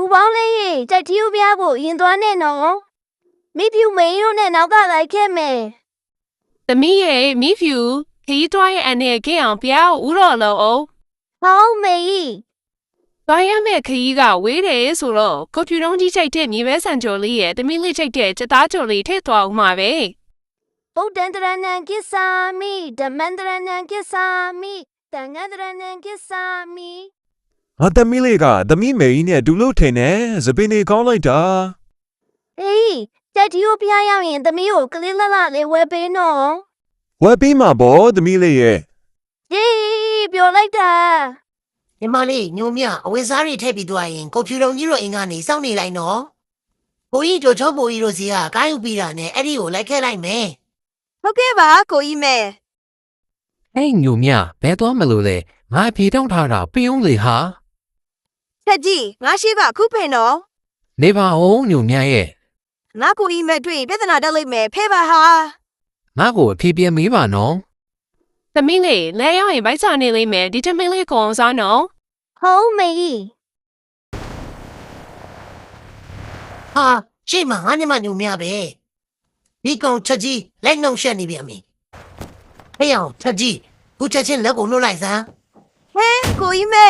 ဘူပေါင်းလေးရေကြိုက်တီးပြဖို့ရင်သွားနဲ့နော်မိဖြူမင်းတို့နဲ့နောက်ကလိုက်ခဲ့မယ် သမီးရဲ့မိဖြူခရီးသွားရဲ့အနေကင်းအောင်ဖျားဦးတော်လို့အောင် ဟောင်းမေ သွားရမယ့်ခရီးကဝေးတယ်ဆိုတော့ကိုဖြူတုံးကြီးချိတ်တဲ့မြေပဲဆန်ကြော်လေးရဲ့သမီးလေးချိတ်တဲ့စက်သားကြော်လေးထည့်သွားဦးမှာပဲ ဗုဒ္ဓံတရဏံကိစ္ဆာမိဓမ္မံတရဏံကိစ္ဆာမိတန်ဃံတရဏံကိစ္ဆာမိ ငါသမီးလေးကသမီးမေကြီးနဲ့ဒူလို့ထင်တယ်စပင်းနေကောင်းလိုက်တာ အေးကြိုက်တီးပြရောက်ရင်သမီးကိုကလေးလလလေးဝဲပေးနော် ဝက်ပြီးမှာပေါ့သမီးလေးရဲ့ ယေးပြောလိုက်တာ ညီမလေးညိုမြအဝတ်စားတွေထည့်ပြီးသွားရင်ကိုဖြူလုံးကြီးတို့အိမ်ကနေစောင့်နေလိုက်နော်ကိုကြီးတို့ချောပိုကြီးတို့စီကကားယူပြီးတာနဲ့အဲ့ဒီကိုလိုက်ခဲ့လိုက်မယ် ဟုတ်ကဲ့ပါကိုကြီးမဲ အဲ့ညိုမြဘဲသွားမလို့လေငါပြေတောင်းထားတာပြုံးလေဟာ ချက်ကြီးငါရှိပါခုဖိန်နော် နေပါဦးညိုမြရဲ့ ငါကိုကြီးမဲတွေ့ပြဿနာတက်လိုက်မယ်ဖဲပါဟာ ငါ့ကိုအဖြေပြမေးပါနော် သမီးလေးလဲရောက်ရင်ဗိုက်စာနေလိမ့်မယ်ဒီသမီးလေးကိုအောင်စားနော် ဟောင်းမေ ဟာရှေ့မှာငါညီမညိုမြပဲဒီကောင်ချက်ကြီးလက်နှုံရှက်နေပြန်ပြီဟေ့အောင်ချက်ကြီးခုချက်ချင်းလက်ကိုနှုတ်လိုက်စမ်း ဟဲကိုကြီးမဲ